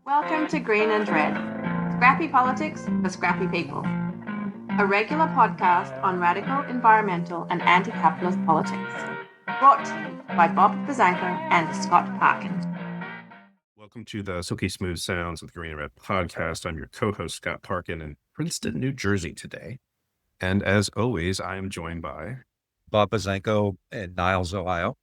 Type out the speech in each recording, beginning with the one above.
Welcome to Green and Red, Scrappy Politics for Scrappy People, a regular podcast on radical, environmental and anti-capitalist politics, brought to you by Bob Bazanko and Scott Parkin. Welcome to the Silky Smooth Sounds of the Green and Red podcast. I'm your co-host, Scott Parkin, in Princeton, New Jersey today. And as always, I am joined by Bob Bazanko in Niles, Ohio.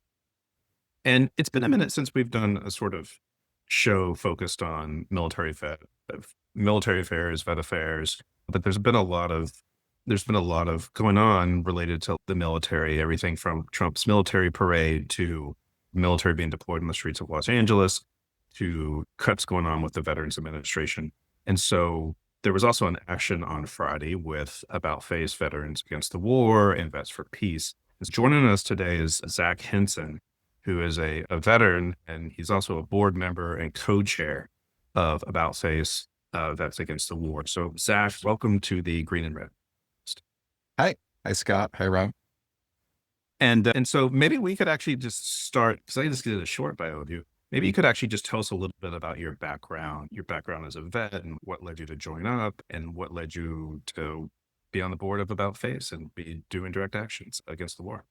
And it's been a minute since we've done a sort of show focused on military affairs, vet affairs, but there's been a lot of going on related to the military, everything from Trump's military parade to military being deployed in the streets of Los Angeles to cuts going on with the Veterans Administration. And so there was also an action on Friday with About Face, Veterans Against the War, and Vets for Peace. Joining us today is Zack Henson, who is a veteran, and he's also a board member and co-chair of About Face, Vets Against the War. So Zack, welcome to the Green and Red. Hi Scott. Hi Rob. And so maybe we could actually just start, because I just did a short bio of you. Maybe you could actually just tell us a little bit about your background as a vet, and what led you to join up, and what led you to be on the board of About Face and be doing direct actions against the war.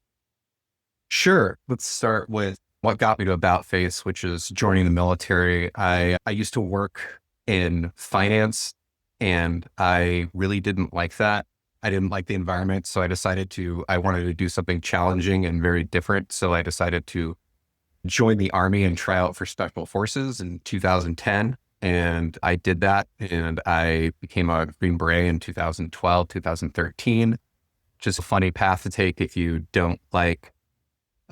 Sure. Let's start with what got me to About Face, which is joining the military. I used to work in finance, and I really didn't like that. I didn't like the environment. So I wanted to do something challenging and very different. So I decided to join the Army and try out for Special Forces in 2010. And I did that, and I became a Green Beret in 2012, 2013. Just a funny path to take if you don't like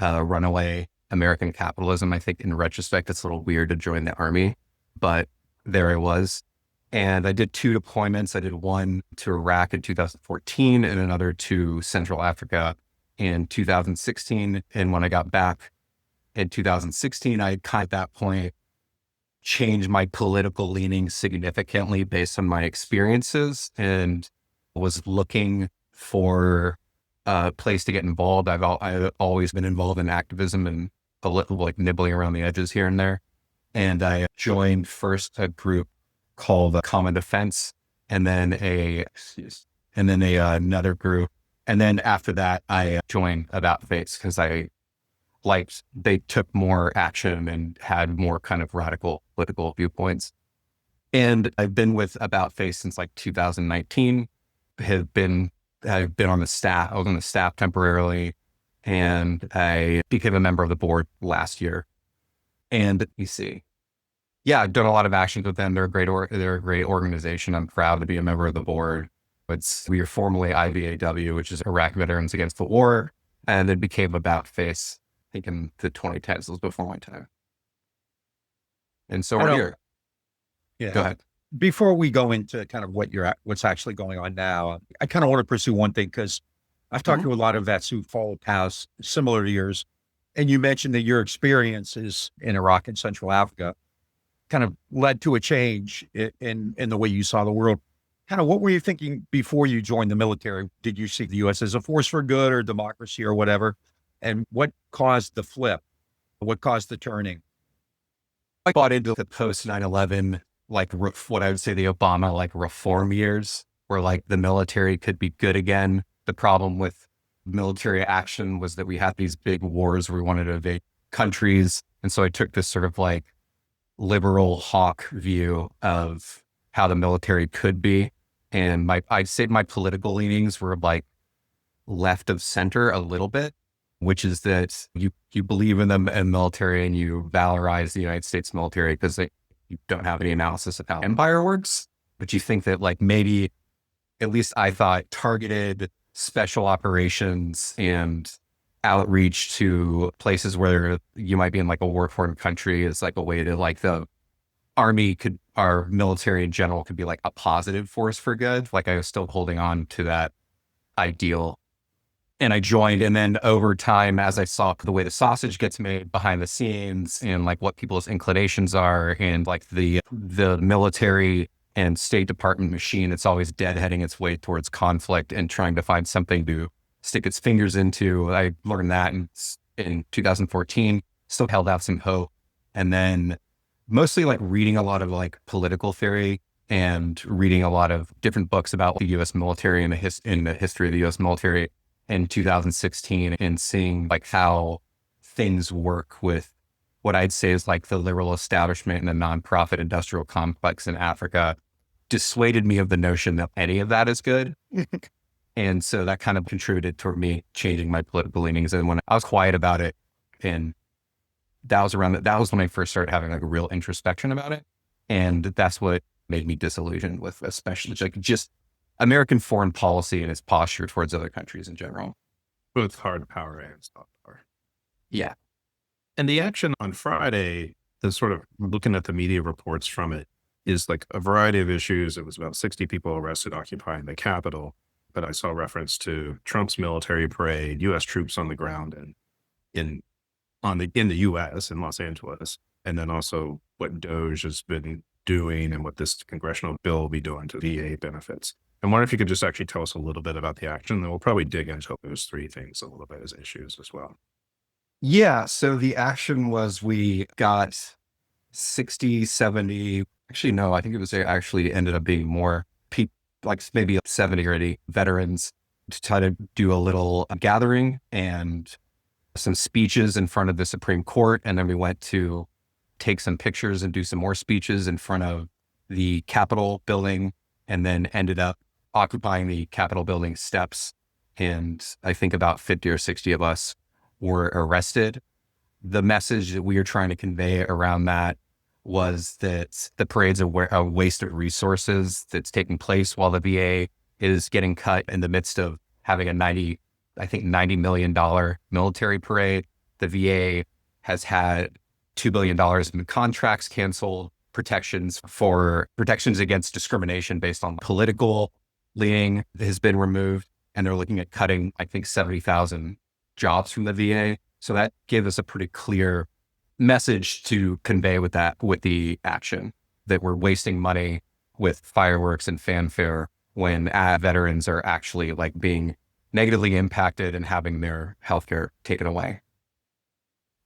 runaway American capitalism. I think in retrospect, it's a little weird to join the Army, but there I was. And I did 2 deployments. I did one to Iraq in 2014 and another to Central Africa in 2016. And when I got back in 2016, I at that point changed my political leanings significantly based on my experiences, and was looking for a place to get involved. I've always been involved in activism and a little like nibbling around the edges here and there. And I joined first a group called Common Defense, and then another group. And then after that, I joined About Face because I liked they took more action and had more kind of radical political viewpoints. And I've been with About Face since like 2019. I've been on the staff. I was on the staff temporarily, and I became a member of the board last year. And you see, I've done a lot of actions with them. They're a great organization. I'm proud to be a member of the board. We are formerly IVAW, which is Iraq Veterans Against the War, and then became About Face, I think in the 2010s. It was before my time. And so we're here. Yeah. Go ahead. Before we go into kind of what's actually going on now, I kind of want to pursue one thing, because I've talked to a lot of vets who follow paths similar to yours. And you mentioned that your experiences in Iraq and Central Africa kind of led to a change in the way you saw the world. Kind of what were you thinking before you joined the military? Did you see the U.S. as a force for good or democracy or whatever? And what caused the flip? What caused the turning? I bought into the post 9/11, like what I would say the Obama like reform years, where like the military could be good again. The problem with military action was that we had these big wars where we wanted to invade countries. And so I took this sort of like liberal hawk view of how the military could be. And I'd say my political leanings were like left of center a little bit, which is that you believe in the military and you valorize the United States military because you don't have any analysis of how empire works, but you think that like maybe, at least I thought, targeted special operations and outreach to places where you might be in like a war-torn country is like a way to like the Army our military in general could be like a positive force for good. Like I was still holding on to that ideal. And I joined, and then over time, as I saw the way the sausage gets made behind the scenes and like what people's inclinations are, and like the military and State Department machine, it's always deadheading its way towards conflict and trying to find something to stick its fingers into. I learned that in 2014, still held out some hope. And then mostly like reading a lot of like political theory and reading a lot of different books about the U.S. military and in the history of the U.S. military in 2016, and seeing like how things work with what I'd say is like the liberal establishment and the nonprofit industrial complex in Africa dissuaded me of the notion that any of that is good. And so that kind of contributed toward me changing my political leanings. And when I was quiet about it, and that was when I first started having like a real introspection about it. And that's what made me disillusioned with, especially like just American foreign policy and its posture towards other countries in general. Both hard power and soft power. Yeah. And the action on Friday, the sort of looking at the media reports from it, is like a variety of issues. It was about 60 people arrested occupying the Capitol, but I saw reference to Trump's military parade, U.S. troops on the ground in the U.S. in Los Angeles, and then also what DOGE has been doing and what this congressional bill will be doing to VA benefits. I wonder if you could just actually tell us a little bit about the action, and we'll probably dig into those three things a little bit as issues as well. Yeah. So the action was we got 60, 70, actually, no, I think it was actually ended up being more people, like maybe 70 or 80 veterans to try to do a little gathering and some speeches in front of the Supreme Court. And then we went to take some pictures and do some more speeches in front of the Capitol building, and then ended up occupying the Capitol building steps. And I think about 50 or 60 of us were arrested. The message that we were trying to convey around that was that the parade's a waste of resources that's taking place while the VA is getting cut in the midst of having a $90 million military parade. The VA has had $2 billion in contracts canceled, protections against discrimination based on political leaning has been removed, and they're looking at cutting, I think, 70,000 jobs from the VA. So that gave us a pretty clear message to convey with the action, that we're wasting money with fireworks and fanfare when veterans are actually like being negatively impacted and having their healthcare taken away.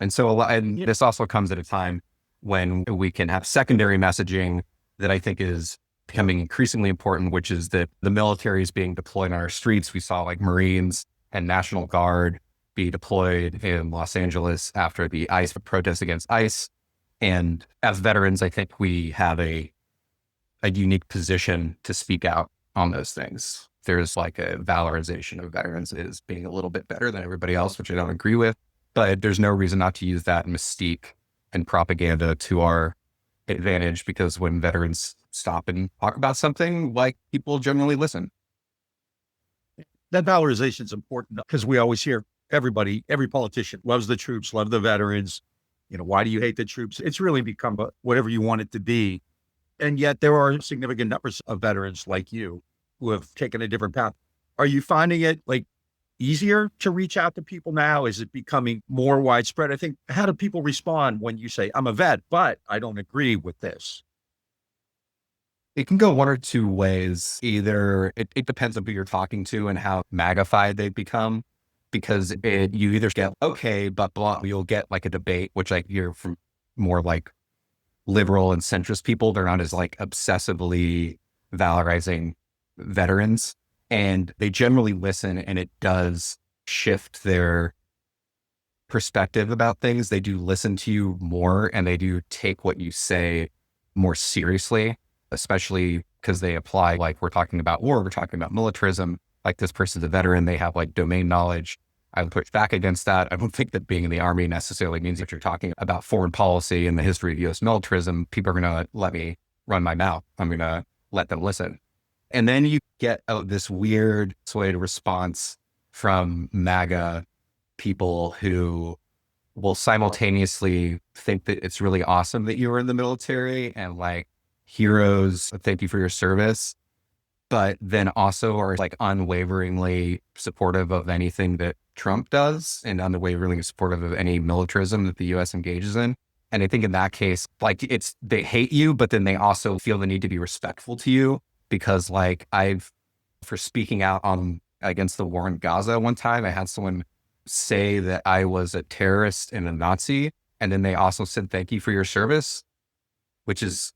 And so this also comes at a time when we can have secondary messaging that I think is becoming increasingly important, which is that the military is being deployed on our streets. We saw like Marines and National Guard be deployed in Los Angeles after the ICE protest against ICE. And as veterans, I think we have a unique position to speak out on those things. There's like a valorization of veterans as being a little bit better than everybody else, which I don't agree with, but there's no reason not to use that mystique and propaganda to our advantage, because when veterans stop and talk about something, like, people generally listen. That valorization is important because we always hear every politician loves the troops, love the veterans. Why do you hate the troops? It's really become whatever you want it to be. And yet there are significant numbers of veterans like you who have taken a different path. Are you finding it like easier to reach out to people now? Is it becoming more widespread? I think, how do people respond when you say, I'm a vet, but I don't agree with this? It can go one or two ways. Either it depends on who you're talking to and how magnified they've become, because you either get, okay, but blah, you'll get like a debate, which I hear from more like liberal and centrist people. They're not as like obsessively valorizing veterans, and they generally listen, and it does shift their perspective about things. They do listen to you more, and they do take what you say more seriously, especially because they apply, like, we're talking about war, we're talking about militarism, like this person's a veteran, they have like domain knowledge. I would push back against that. I don't think that being in the Army necessarily means that you're talking about foreign policy and the history of U.S. militarism. People are going to let me run my mouth. I'm going to let them listen. And then you get this weird swayed response from MAGA people who will simultaneously think that it's really awesome that you were in the military and like heroes, thank you for your service, but then also are like unwaveringly supportive of anything that Trump does and unwaveringly supportive of any militarism that the U.S. engages in. And I think in that case, like, they hate you, but then they also feel the need to be respectful to you, because like for speaking out against the war in Gaza one time, I had someone say that I was a terrorist and a Nazi, and then they also said, thank you for your service. which is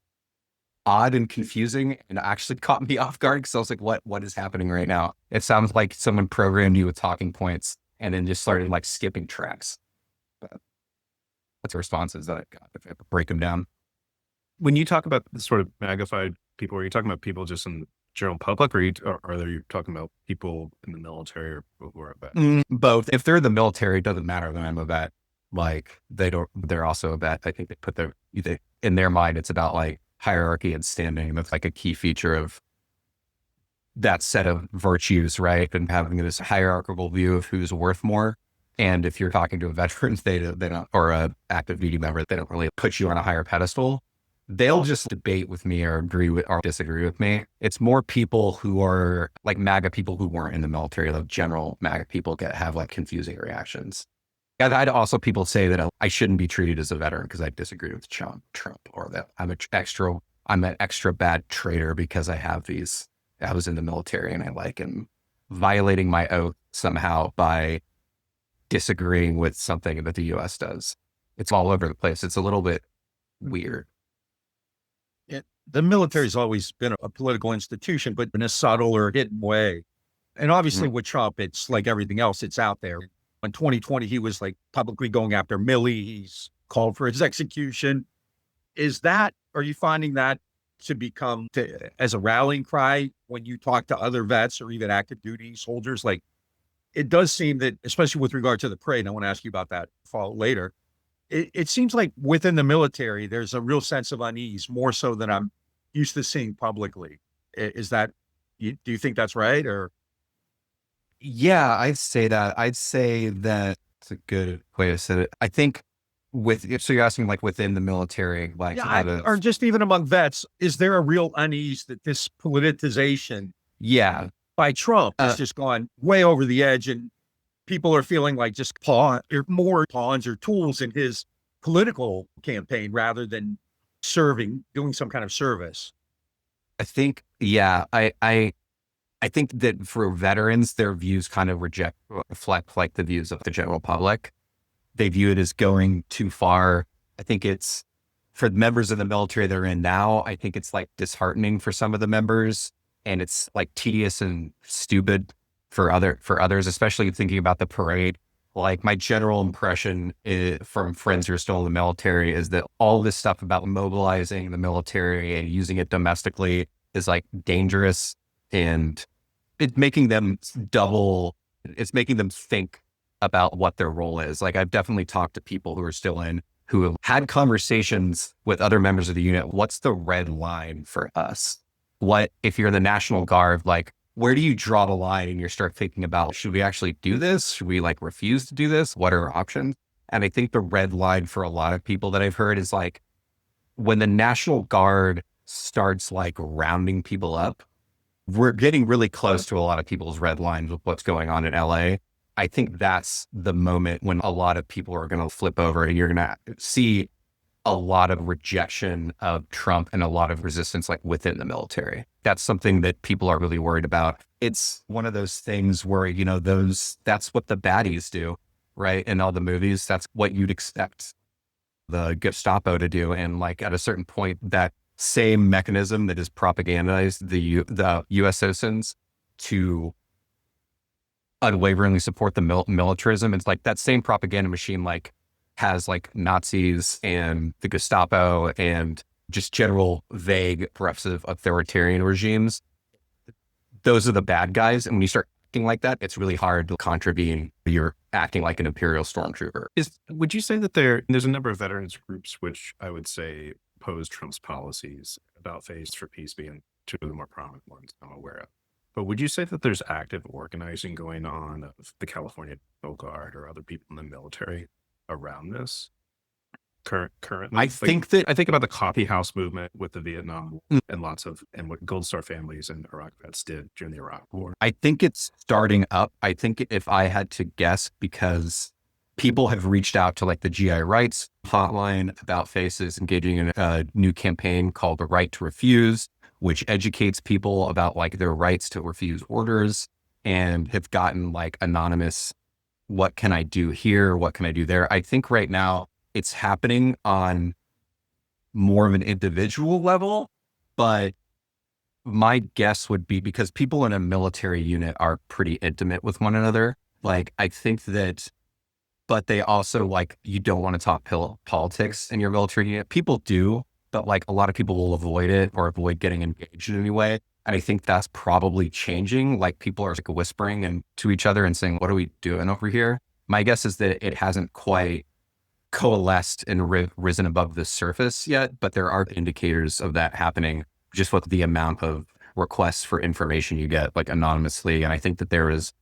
odd and confusing and actually caught me off guard because I was like, what is happening right now? It sounds like someone programmed you with talking points and then just started like skipping tracks. But what's the responses that I got if I break them down? When you talk about the sort of magnified people, are you talking about people just in the general public, or are you talking about people in the military or people who are a vet? Both. If they're the military, it doesn't matter that I'm a vet. Like they're also a vet. I think in their mind, it's about like hierarchy and standing. That's like a key feature of that set of virtues, right? And having this hierarchical view of who's worth more. And if you're talking to a veteran, they don't, or a active duty member, they don't really put you on a higher pedestal. They'll just debate with me or agree with or disagree with me. It's more people who are like MAGA people who weren't in the military, like general MAGA people have like confusing reactions. I'd also people say that I shouldn't be treated as a veteran because I disagree with Trump, or that I'm an extra bad traitor because I was in the military and I am violating my oath somehow by disagreeing with something that the U.S. does. It's all over the place. It's a little bit weird. The military's always been a political institution, but in a subtle or hidden way. And obviously with Trump, it's like everything else, it's out there. In 2020, he was like publicly going after Milley. He's called for his execution. Are you finding that to become as a rallying cry when you talk to other vets or even active duty soldiers? Like, it does seem that, especially with regard to the parade, and I want to ask you about that later. It seems like within the military, there's a real sense of unease, more so than I'm used to seeing publicly. Do you think that's right? Or? Yeah, I'd say that. It's a good way to say it. I think so you're asking like within the military, like, or just even among vets, is there a real unease that this politicization by Trump has just gone way over the edge, and people are feeling like just more pawns or tools in his political campaign rather than doing some kind of service? I think, I think that for veterans, their views kind of reflect like the views of the general public. They view it as going too far. I think it's for the members of the military that are in now, I think it's like disheartening for some of the members, and it's like tedious and stupid for others, especially thinking about the parade. Like my general impression from friends who are still in the military is that all this stuff about mobilizing the military and using it domestically is like dangerous, and it's making them think about what their role is. Like I've definitely talked to people who are still who have had conversations with other members of the unit. What's the red line for us? What, if you're the National Guard, like, where do you draw the line and you start thinking about, should we actually do this? Should we like refuse to do this? What are our options? And I think the red line for a lot of people that I've heard is like, when the National Guard starts like rounding people up, we're getting really close to a lot of people's red lines with what's going on in LA. I think that's the moment when a lot of people are going to flip over, and you're going to see a lot of rejection of Trump and a lot of resistance like within the military. That's something that people are really worried about. It's one of those things where, that's what the baddies do, right? In all the movies, that's what you'd expect the Gestapo to do. And like at a certain point, that same mechanism that is propagandized the US citizens to unwaveringly support the militarism. It's like that same propaganda machine, like has like Nazis and the Gestapo and just general vague oppressive authoritarian regimes. Those are the bad guys. And when you start acting like that, it's really hard to contravene. You're acting like an imperial stormtrooper. Would you say that there's a number of veterans groups which I would say oppose Trump's policies, About Face, for Peace being two of the more prominent ones I'm aware of? But would you say that there's active organizing going on of the California National Guard or other people in the military around this currently? I think about the coffee house movement with the Vietnam War and what Gold Star families and Iraq vets did during the Iraq War. I think it's starting up. I think if I had to guess, because people have reached out to like the GI rights hotline, About Faces engaging in a new campaign called The Right to Refuse, which educates people about like their rights to refuse orders, and have gotten like anonymous, what can I do here? What can I do there? I think right now it's happening on more of an individual level, but my guess would be because people in a military unit are pretty intimate with one another. Like, I think that, but they also like, you don't want to talk politics in your military unit. People do, but like a lot of people will avoid it or avoid getting engaged in any way. And I think that's probably changing. Like people are like whispering and to each other and saying, what are we doing over here? My guess is that it hasn't quite coalesced and risen above the surface yet, but there are indicators of that happening just with the amount of requests for information you get like anonymously. And I think that there was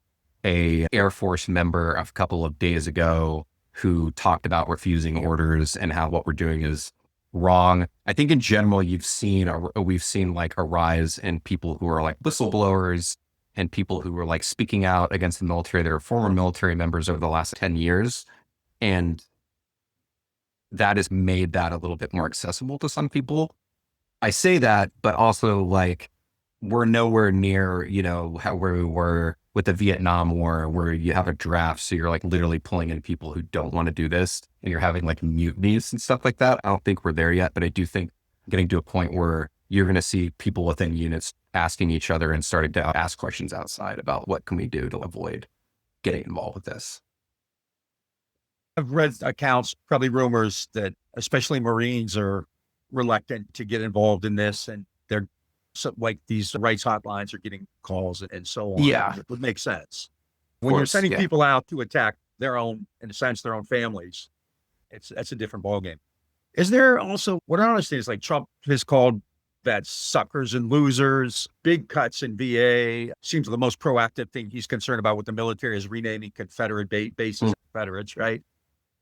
a Air Force member a couple of days ago who talked about refusing orders and how what we're doing is wrong. I think in general, we've seen like a rise in people who are like whistleblowers and people who were like speaking out against the military. They were former military members over the last 10 years. And that has made that a little bit more accessible to some people. I say that, but also like we're nowhere near, where we were with the Vietnam War, where you have a draft. So you're like literally pulling in people who don't want to do this and you're having like mutinies and stuff like that. I don't think we're there yet, but I do think getting to a point where you're going to see people within units asking each other and starting to ask questions outside about what can we do to avoid getting involved with this. I've read accounts, probably rumors that especially Marines are reluctant to get involved in this, and they're like these rights hotlines are getting calls and so on. Yeah. It would make sense. When you're sending people out to attack their own, in a sense, their own families, that's a different ballgame. Is there also, what I understand is like Trump has called vets suckers and losers, big cuts in VA. Seems the most proactive thing he's concerned about with the military is renaming Confederate bases Confederates, right?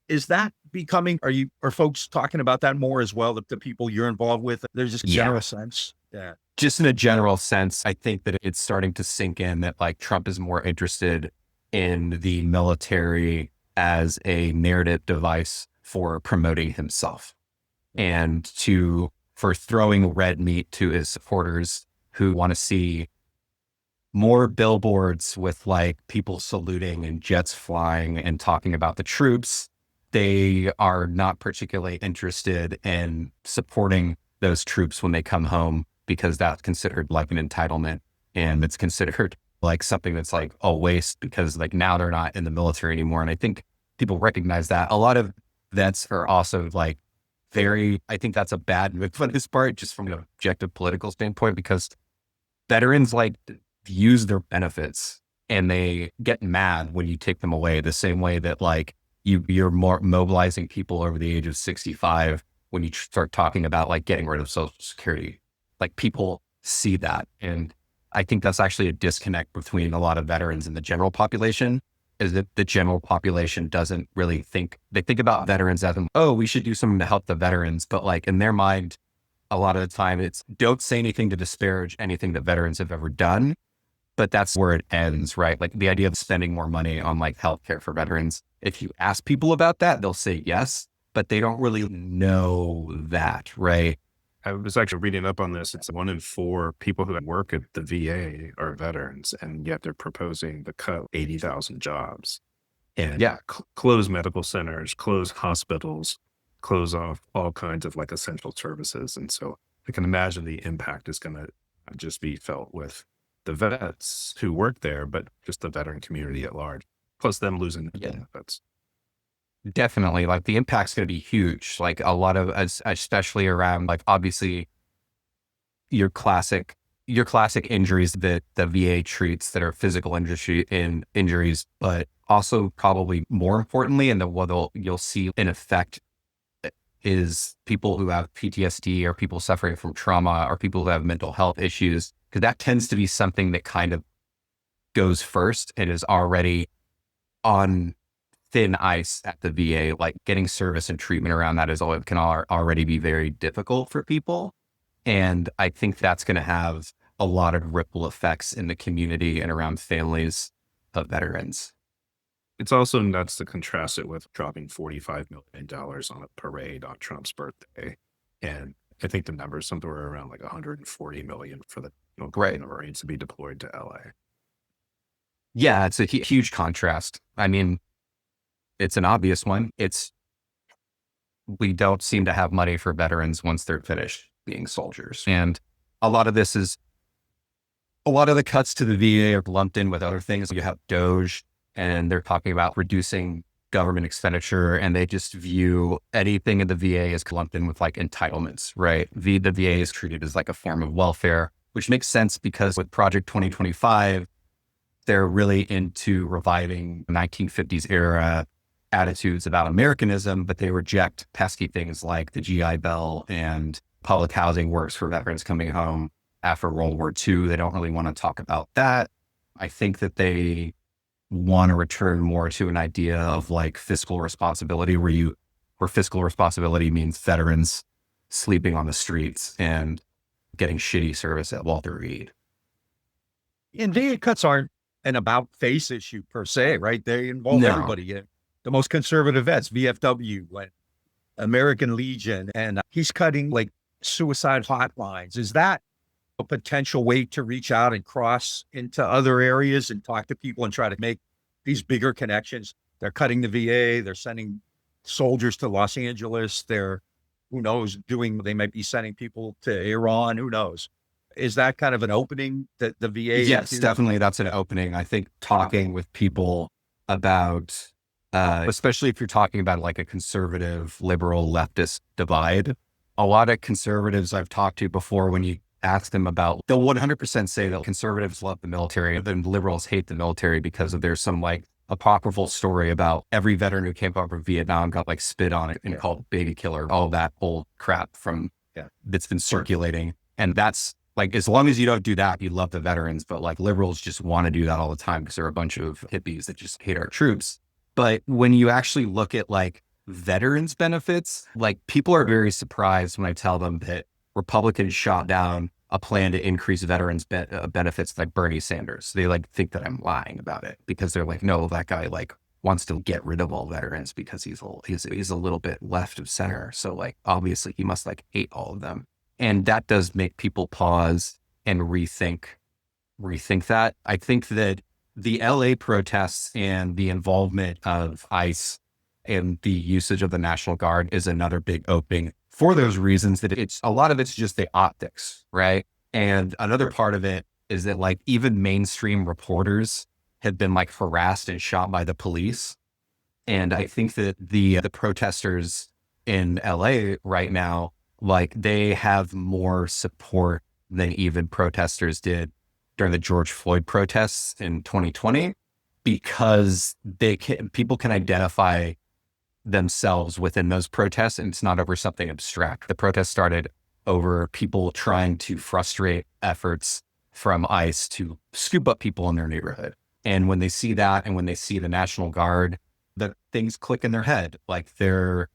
Is that becoming, are folks talking about that more as well, the people you're involved with? There's just a general sense. Yeah. Just in a general sense, I think that it's starting to sink in that like Trump is more interested in the military as a narrative device for promoting himself and for throwing red meat to his supporters who want to see more billboards with like people saluting and jets flying and talking about the troops. They are not particularly interested in supporting those troops when they come home because that's considered like an entitlement and it's considered like something that's like a waste because like now they're not in the military anymore. And I think people recognize that. A lot of vets are also like I think that's a bad move on his part, just from an objective political standpoint, because veterans like use their benefits and they get mad when you take them away the same way that like you're more mobilizing people over the age of 65 when you start talking about like getting rid of Social Security. Like people see that. And I think that's actually a disconnect between a lot of veterans and the general population, is that the general population doesn't really they think about veterans as, oh, we should do something to help the veterans. But like in their mind, a lot of the time it's don't say anything to disparage anything that veterans have ever done. But that's where it ends, right? Like the idea of spending more money on like healthcare for veterans. If you ask people about that, they'll say yes, but they don't really know that, right? I was actually reading up on this. It's 1 in 4 people who work at the VA are veterans, and yet they're proposing to cut 80,000 jobs and close medical centers, close hospitals, close off all kinds of like essential services. And so I can imagine the impact is going to just be felt with the vets who work there, but just the veteran community at large, plus them losing their benefits. Definitely. Like the impact's going to be huge. Like a lot of, especially around like obviously your classic injuries that the VA treats that are physical injuries, but also probably more importantly, and what you'll see in effect is people who have PTSD or people suffering from trauma or people who have mental health issues, because that tends to be something that kind of goes first and is already on thin ice at the VA. Like getting service and treatment around that can already be very difficult for people. And I think that's going to have a lot of ripple effects in the community and around families of veterans. It's also nuts to contrast it with dropping $45 million on a parade on Trump's birthday. And I think the number is somewhere around like $140 million for the Marines to be deployed to LA. Yeah, it's a huge contrast. I mean, it's an obvious one. It's we don't seem to have money for veterans once they're finished being soldiers. And a lot of this is, a lot of the cuts to the VA are lumped in with other things. You have DOGE, and they're talking about reducing government expenditure, and they just view anything in the VA as lumped in with like entitlements, right? The VA is treated as like a form of welfare, which makes sense because with Project 2025, they're really into reviving 1950s era attitudes about Americanism, but they reject pesky things like the GI Bill and public housing works for veterans coming home after World War II. They don't really want to talk about that. I think that they want to return more to an idea of like fiscal responsibility where fiscal responsibility means veterans sleeping on the streets and getting shitty service at Walter Reed. And VA cuts aren't an about face issue per se, right? They involve everybody. The most conservative vets, VFW, and American Legion, and he's cutting like suicide hotlines. Is that a potential way to reach out and cross into other areas and talk to people and try to make these bigger connections? They're cutting the VA, they're sending soldiers to Los Angeles, they're, who knows, they might be sending people to Iran, who knows? Is that kind of an opening that the VA? Yes, definitely. That's an opening. I think talking with people about, especially if you're talking about like a conservative, liberal, leftist divide, a lot of conservatives I've talked to before, when you ask them about, they'll 100% say that conservatives love the military and then liberals hate the military because of there's some like apocryphal story about every veteran who came over from Vietnam got like spit on it and called baby killer, all that old crap from that's been circulating. And that's like, as long as you don't do that, you love the veterans, but like liberals just want to do that all the time because they're a bunch of hippies that just hate our troops. But when you actually look at like veterans benefits, like people are very surprised when I tell them that Republicans shot down a plan to increase veterans benefits like Bernie Sanders. They like think that I'm lying about it because they're like, no, that guy like wants to get rid of all veterans because he's a little bit left of center. So like, obviously he must like hate all of them. And that does make people pause and rethink that. I think that the LA protests and the involvement of ICE and the usage of the National Guard is another big opening for those reasons, that a lot of it's just the optics, right? And another part of it is that like even mainstream reporters have been like harassed and shot by the police. And I think that the protesters in LA right now, like they have more support than even protesters did during the George Floyd protests in 2020, because people can identify themselves within those protests, and it's not over something abstract. The protest started over people trying to frustrate efforts from ICE to scoop up people in their neighborhood. And when they see that, and when they see the National Guard, the things click in their head. Like they're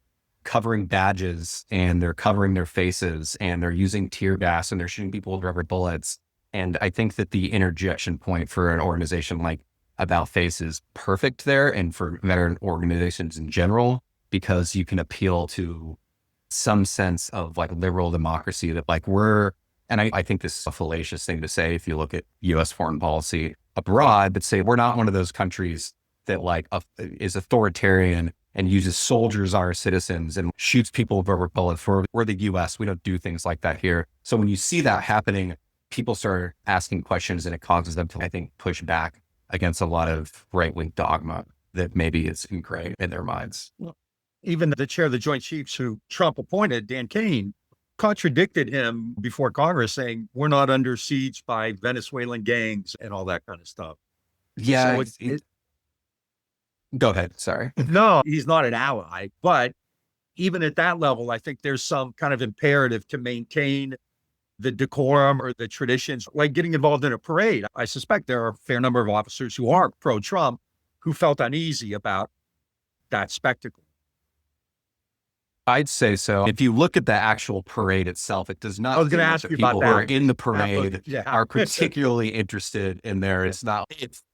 covering badges and they're covering their faces and they're using tear gas and they're shooting people with rubber bullets. And I think that the interjection point for an organization like About Face is perfect there, and for veteran organizations in general, because you can appeal to some sense of like liberal democracy that like and I think this is a fallacious thing to say if you look at US foreign policy abroad, but say we're not one of those countries that like is authoritarian and uses soldiers, our citizens, and shoots people with rubber bullets. We're the US, we don't do things like that here. So when you see that happening, people start asking questions, and it causes them to, I think, push back against a lot of right-wing dogma that maybe is ingrained in their minds. Well, even the chair of the Joint Chiefs, who Trump appointed, Dan Kane, contradicted him before Congress, saying we're not under siege by Venezuelan gangs and all that kind of stuff. Yeah. So go ahead. Sorry. No, he's not an ally, but even at that level, I think there's some kind of imperative to maintain the decorum or the traditions, like getting involved in a parade. I suspect there are a fair number of officers who are pro-Trump who felt uneasy about that spectacle. I'd say so. If you look at the actual parade itself, it does not. I was going to ask you about that. People who are in the parade are particularly interested in there. It's not.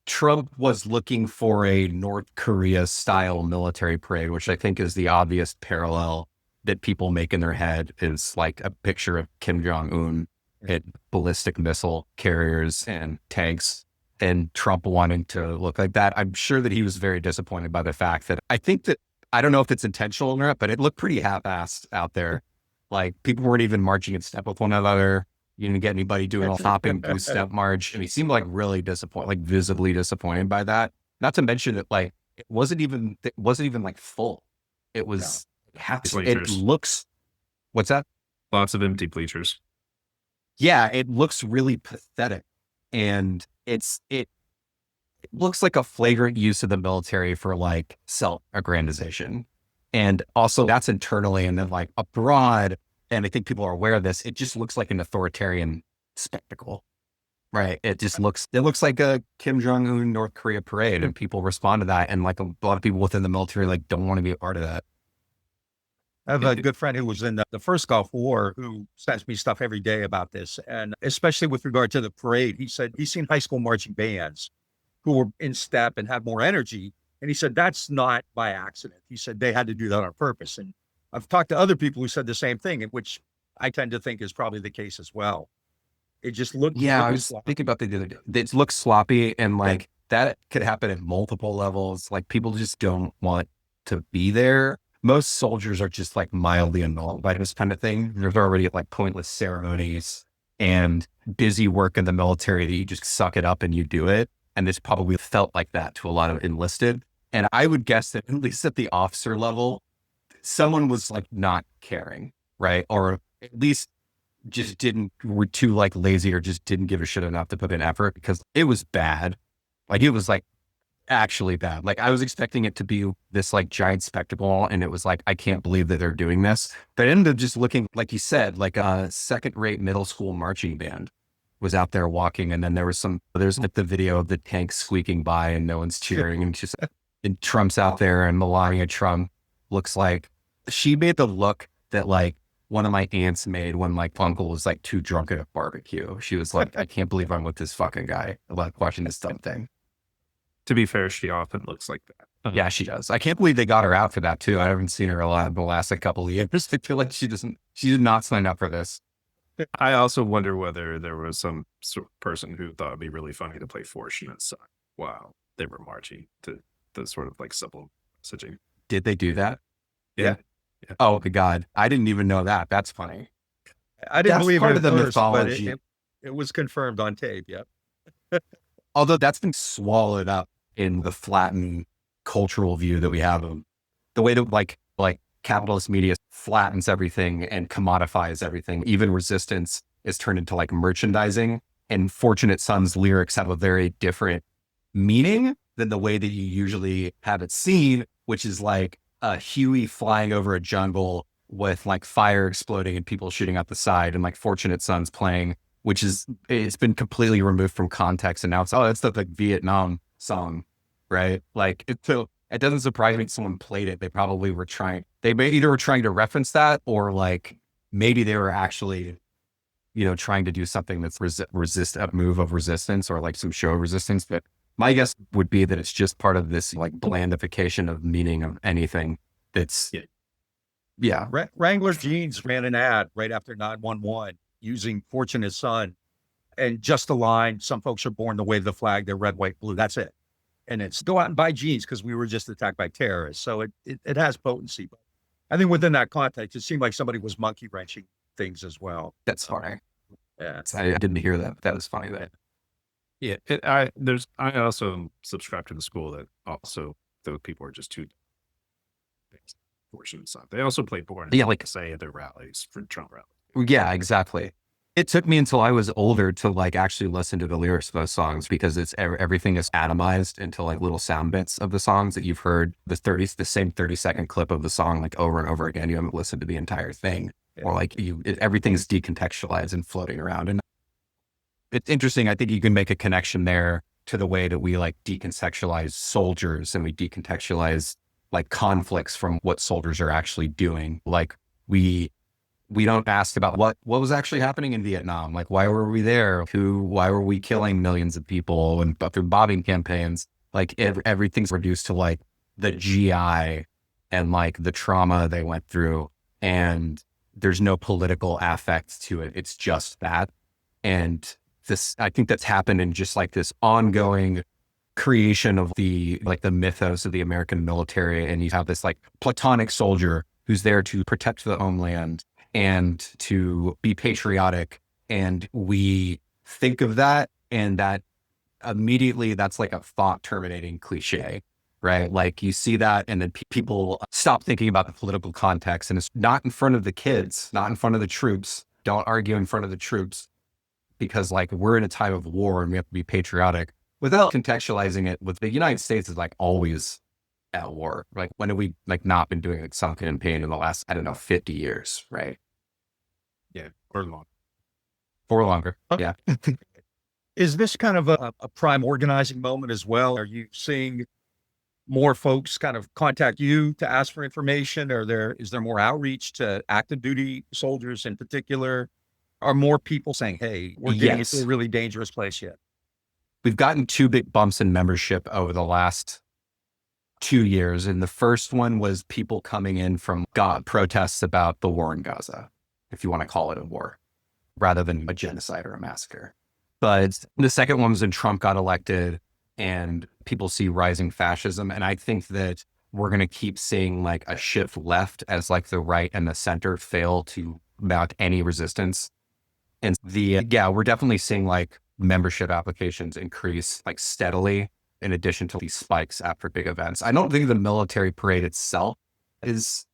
Trump was looking for a North Korea style military parade, which I think is the obvious parallel that people make in their head, is like a picture of Kim Jong-un at ballistic missile carriers and tanks, and Trump wanting to look like that. I'm sure that he was very disappointed by the fact that I think that I don't know if it's intentional or not, but it looked pretty half-assed out there. Like people weren't even marching in step with one another. You didn't get anybody doing a hopping boost step march. And he seemed like really disappointed, like visibly disappointed by that. Not to mention that like, it wasn't even like full. It was half, it Bleachers. looks, what's that? Lots of empty bleachers. Yeah, it looks really pathetic. And it looks like a flagrant use of the military for like self-aggrandization. And also that's internally, and then like abroad, and I think people are aware of this, it just looks like an authoritarian spectacle, right? It looks like a Kim Jong-un North Korea parade, and people respond to that. And like a lot of people within the military, like don't want to be a part of that. I have a good friend who was in the first Gulf War who sends me stuff every day about this. And especially with regard to the parade, he said he's seen high school marching bands who were in step and had more energy. And he said, that's not by accident. He said they had to do that on purpose. And I've talked to other people who said the same thing, which I tend to think is probably the case as well. It just looked. Yeah, I was thinking about the other day. It looks sloppy, and like that could happen at multiple levels. Like people just don't want to be there. Most soldiers are just like mildly annoyed by this kind of thing. There's already like pointless ceremonies and busy work in the military that you just suck it up and you do it. And this probably felt like that to a lot of enlisted. And I would guess that at least at the officer level, someone was like not caring, right? Or at least just were too like lazy or just didn't give a shit enough to put in effort, because it was bad. Like it was like actually bad. Like I was expecting it to be this like giant spectacle, and it was like, I can't believe that they're doing this. But it ended up just looking, like you said, like a second-rate middle school marching band was out there walking. And then there's like the video of the tank squeaking by and no one's cheering, and just, and Trump's out there, and Melania Trump looks like she made the look that like one of my aunts made when my uncle was like too drunk at a barbecue. She was like, I can't believe I'm with this fucking guy, like watching this dumb thing. To be fair, she often looks like that. Yeah, she does. I can't believe they got her out for that too. I haven't seen her a lot in the last couple of years. I feel like she did not sign up for this. I also wonder whether there was some sort of person who thought it'd be really funny to play Fortunate Son while they were marching to the sort of like subliminal messaging. Did they do that? Yeah. Oh my God. I didn't even know that. That's funny. I didn't That's believe part it of the at first, mythology. but it was confirmed on tape. Yep. Although that's been swallowed up in the flattened cultural view that we have of the way that like capitalist media flattens everything and commodifies everything. Even resistance is turned into like merchandising, and Fortunate Son's lyrics have a very different meaning than the way that you usually have it seen, which is like a Huey flying over a jungle with like fire exploding and people shooting out the side, and like Fortunate Son's playing, which is, it's been completely removed from context. And now it's, that's the like Vietnam song, right? Like it doesn't surprise me if someone played it. They probably were either were trying to reference that, or like maybe they were actually, trying to do something that's resist a move of resistance, or like some show of resistance. But my guess would be that it's just part of this like blandification of meaning of anything that's, yeah. Wrangler Jeans ran an ad right after 9/11 using Fortunate Son, and just the line, some folks are born to wave the flag, they're red, white, blue. That's it. And it's go out and buy jeans because we were just attacked by terrorists. So it has potency. But I think within that context, it seemed like somebody was monkey wrenching things as well. That's funny. Yeah. I didn't hear that. That was funny. Yeah. I also subscribe to the school that also those people are just too Fortunate Son. They also play Born, like say at their rallies for Trump rallies. Yeah, exactly. It took me until I was older to like actually listen to the lyrics of those songs, because it's everything is atomized into like little sound bits of the songs that you've heard the same 30-second clip of the song like over and over again. You haven't listened to the entire thing, or like everything's decontextualized and floating around. And it's interesting. I think you can make a connection there to the way that we like decontextualize soldiers, and we decontextualize like conflicts from what soldiers are actually doing. Like we don't ask about what was actually happening in Vietnam. Like, why were we there? Why were we killing millions of people and through bombing campaigns? Like everything's reduced to like the GI and like the trauma they went through. And there's no political affect to it. It's just that. And I think that's happened in just like this ongoing creation of the mythos of the American military. And you have this like platonic soldier who's there to protect the homeland and to be patriotic. And we think of that, and that immediately that's like a thought terminating cliche, right? Like you see that, and then people stop thinking about the political context, and it's not in front of the kids, not in front of the troops. Don't argue in front of the troops, because like we're in a time of war and we have to be patriotic, without contextualizing it with the United States is like always at war. Like when have we like not been doing like some campaign in the last, I don't know, 50 years, right? Yeah, or long. Or longer. Okay. Yeah. Is this kind of a prime organizing moment as well? Are you seeing more folks kind of contact you to ask for information? Is there more outreach to active duty soldiers in particular? Are more people saying, hey, we're getting into a really dangerous place yet? We've gotten 2 big bumps in membership over the last 2 years. And the first one was people coming in from protests about the war in Gaza, if you want to call it a war, rather than a genocide or a massacre. But the second one was when Trump got elected and people see rising fascism. And I think that we're going to keep seeing like a shift left as like the right and the center fail to mount any resistance. And we're definitely seeing like membership applications increase like steadily, in addition to these spikes after big events. I don't think the military parade itself is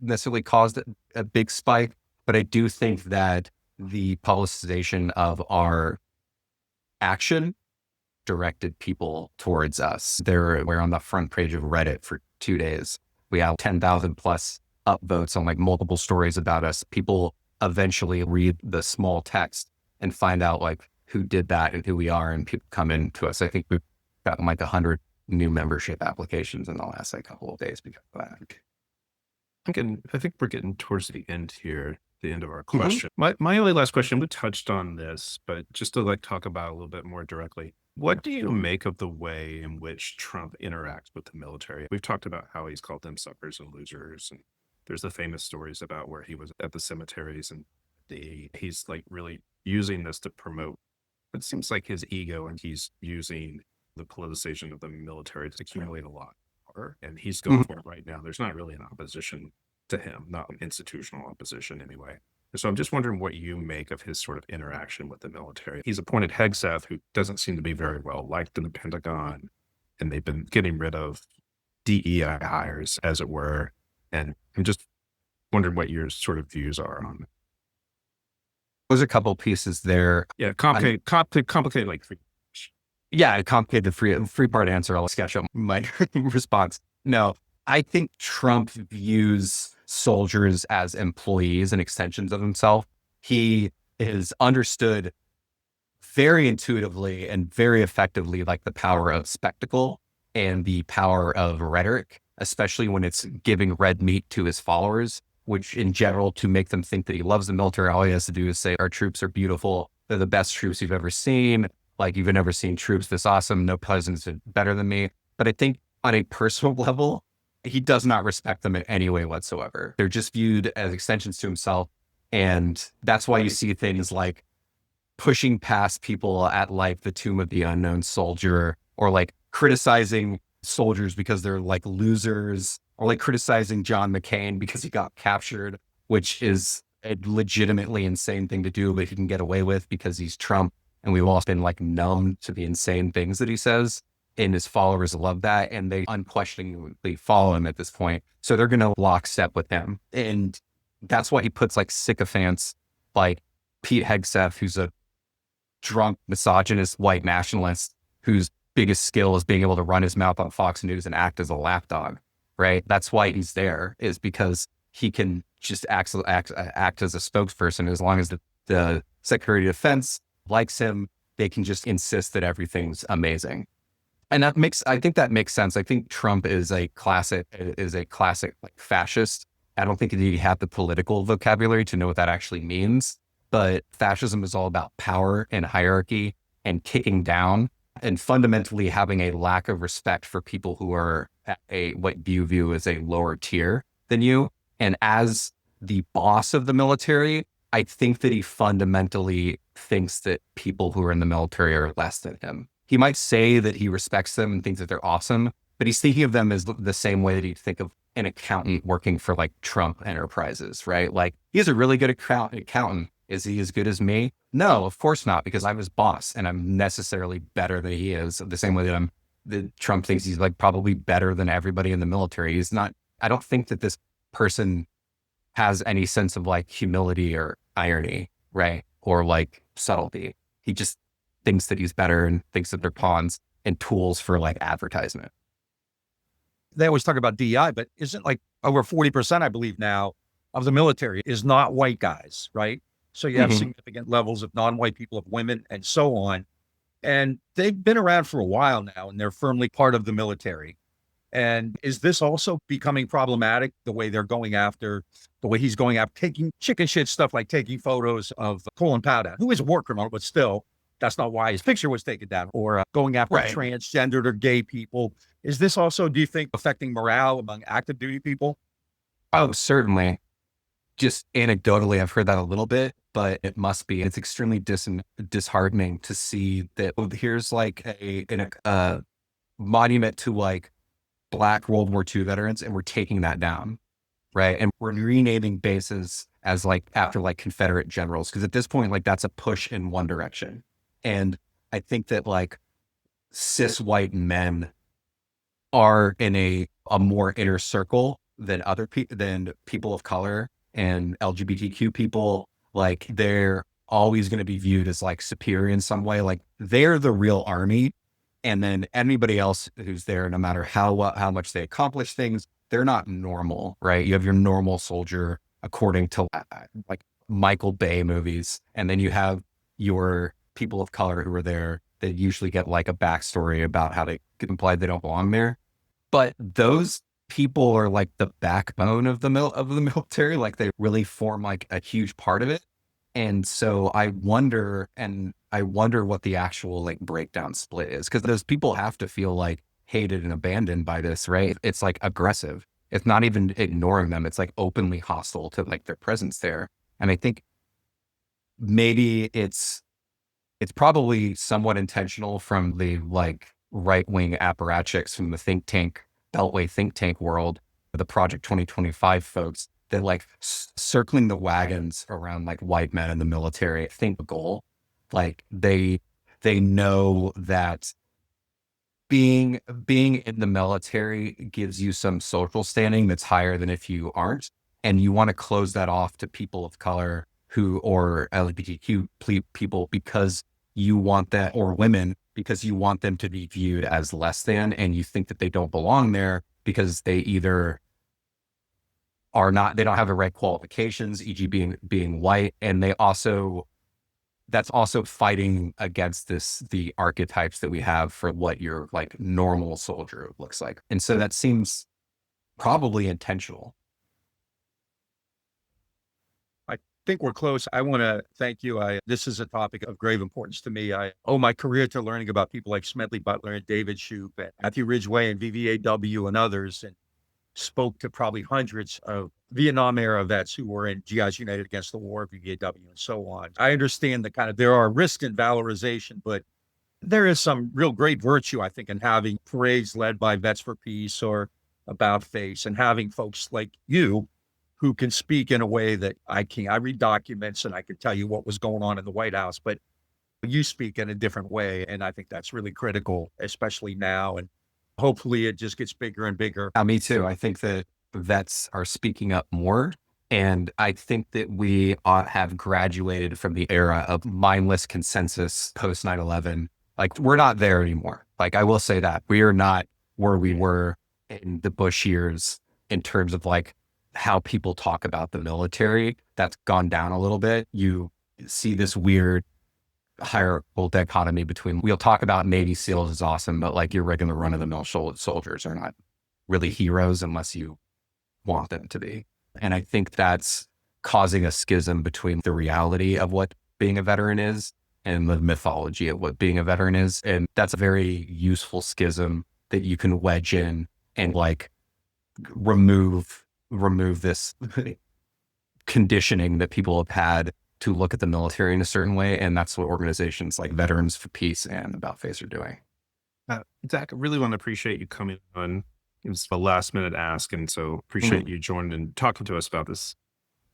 necessarily caused a big spike, but I do think that the politicization of our action directed people towards us. We're on the front page of Reddit for 2 days. We have 10,000 plus upvotes on like multiple stories about us. People eventually read the small text and find out like who did that and who we are, and people come in to us. I think we've gotten like 100 new membership applications in the last like couple of days because of that. I think we're getting towards the end here, the end of our question. My only last question, we touched on this, but just to like talk about it a little bit more directly, what do you make of the way in which Trump interacts with the military? We've talked about how he's called them suckers and losers, and there's the famous stories about where he was at the cemeteries and he's like really using this to promote, it seems like his ego, and he's using the politicization of the military to accumulate a lot of power, and he's going for it right now. There's not really an opposition to him, not an institutional opposition anyway. So I'm just wondering what you make of his sort of interaction with the military. He's appointed Hegseth, who doesn't seem to be very well liked in the Pentagon, and they've been getting rid of DEI hires, as it were. And I'm just wondering what your sort of views are on it. There's a couple pieces there. Yeah, complicated like three. Yeah, a complicated three-part answer. I'll sketch up my response. No, I think Trump views soldiers as employees and extensions of himself. He is understood very intuitively and very effectively like the power of spectacle and the power of rhetoric, especially when it's giving red meat to his followers, which in general, to make them think that he loves the military, all he has to do is say, our troops are beautiful. They're the best troops you've ever seen. Like, you've never seen troops this awesome. No president's better than me. But I think on a personal level, he does not respect them in any way whatsoever. They're just viewed as extensions to himself. And that's why you see things like pushing past people at like the Tomb of the Unknown Soldier, or like criticizing soldiers because they're like losers, or like criticizing John McCain because he got captured, which is a legitimately insane thing to do, but he can get away with because he's Trump. And we've all been like numb to the insane things that he says. And his followers love that. And they unquestioningly follow him at this point. So they're going to lockstep with him. And that's why he puts like sycophants like Pete Hegseth, who's a drunk, misogynist, white nationalist, whose biggest skill is being able to run his mouth on Fox News and act as a lapdog, right? That's why he's there, is because he can just act as a spokesperson. As long as the Secretary of Defense likes him, they can just insist that everything's amazing. And I think that makes sense. I think Trump is a classic like fascist. I don't think he had the political vocabulary to know what that actually means, but fascism is all about power and hierarchy and kicking down, and fundamentally having a lack of respect for people who are at what you view as a lower tier than you. And as the boss of the military, I think that he fundamentally thinks that people who are in the military are less than him. he might say that he respects them and thinks that they're awesome, but he's thinking of them as the same way that he'd think of an accountant working for like Trump Enterprises, right? Like, he's a really good accountant. Is he as good as me? No, of course not, because I'm his boss and I'm necessarily better than he is. The same way that Trump thinks he's like probably better than everybody in the military. He's not. I don't think that this person has any sense of like humility or irony, right? Or like subtlety. He just thinks that he's better and thinks that they're pawns and tools for like advertisement. They always talk about DEI, but isn't like over 40%, I believe now, of the military is not white guys, right? So you have significant levels of non-white people, of women, and so on. And they've been around for a while now, and they're firmly part of the military. And is this also becoming problematic, the way he's going after taking chicken shit stuff like taking photos of Colin Powell, who is a war criminal, but still, that's not why his picture was taken down, or going after transgendered or gay people. Is this also, do you think, affecting morale among active duty people? Oh, certainly. Just anecdotally, I've heard that a little bit, but it must be. It's extremely disheartening to see that here's like a monument to like Black World War II veterans, and we're taking that down, right? And we're renaming bases as like after like Confederate generals, because at this point, like that's a push in one direction. And I think that like cis white men are in a more inner circle than than people of color and LGBTQ people. Like, they're always going to be viewed as like superior in some way. Like, they're the real army. And then anybody else who's there, no matter how much they accomplish things, they're not normal, right? You have your normal soldier according to like Michael Bay movies. And then you have your people of color who are there that usually get like a backstory about how they get implied they don't belong there. But those people are like the backbone of the military. Like, they really form like a huge part of it. And so I wonder what the actual like breakdown split is, because those people have to feel like hated and abandoned by this, right? It's like aggressive. It's not even ignoring them. It's like openly hostile to like their presence there. And I think maybe it's probably somewhat intentional from the like right-wing apparatchiks from the think tank, Beltway think tank world, the Project 2025 folks, that like circling the wagons around like white men in the military. I think the goal, like they know that being in the military gives you some social standing that's higher than if you aren't. And you want to close that off to people of color or LGBTQ people, because you want that, or women, because you want them to be viewed as less than, and you think that they don't belong there because they either they don't have the right qualifications, e.g. being white. And that's also fighting against the archetypes that we have for what your like normal soldier looks like. And so that seems probably intentional. I think we're close. I want to thank you. This is a topic of grave importance to me. I owe my career to learning about people like Smedley Butler and David Shoup and Matthew Ridgway and VVAW and others, and spoke to probably hundreds of Vietnam era vets who were in GIs United Against the War, VVAW, and so on. I understand that there are risks in valorization, but there is some real great virtue, I think, in having parades led by Vets for Peace or About Face, and having folks like you who can speak in a way that I can. I read documents and I can tell you what was going on in the White House, but you speak in a different way. And I think that's really critical, especially now. And hopefully it just gets bigger and bigger. Me too. I think that vets are speaking up more. And I think that we have graduated from the era of mindless consensus post 9/11. Like, we're not there anymore. Like, I will say that we are not where we were in the Bush years in terms of like how people talk about the military. That's gone down a little bit. You see this weird hierarchical dichotomy between, we'll talk about Navy SEALs is awesome, but like your regular run-of-the-mill soldiers are not really heroes unless you want them to be. And I think that's causing a schism between the reality of what being a veteran is and the mythology of what being a veteran is. And that's a very useful schism that you can wedge in and like remove this conditioning that people have had to look at the military in a certain way. And that's what organizations like Veterans for Peace and About Face are doing. Zack, I really want to appreciate you coming on. It was a last minute ask. And so appreciate you joining and talking to us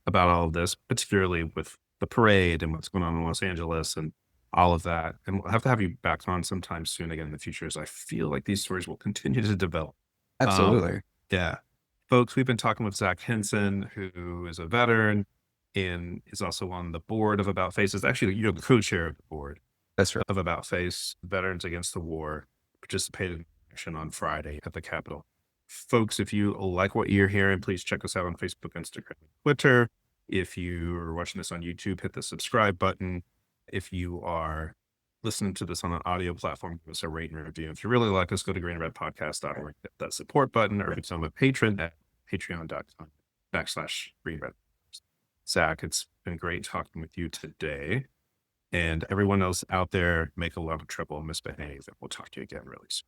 about all of this, particularly with the parade and what's going on in Los Angeles and all of that. And we'll have to have you back on sometime soon again in the future, as I feel like these stories will continue to develop. Absolutely. Yeah. Folks, we've been talking with Zack Henson, who is a veteran and is also on the board of About Face. Is actually, you're the co-chair of the board That's right. of About Face, Veterans Against the War, participated in action on Friday at the Capitol. Folks, if you like what you're hearing, please check us out on Facebook, Instagram, and Twitter. If you are watching this on YouTube, hit the subscribe button. If you are listening to this on an audio platform, give us a rate and review. If you really like us, go to greenredpodcast.org, hit that support button, or become a patron at patreon.com/greenred. Zack, it's been great talking with you today. And everyone else out there, make a lot of trouble and misbehave. And we'll talk to you again really soon.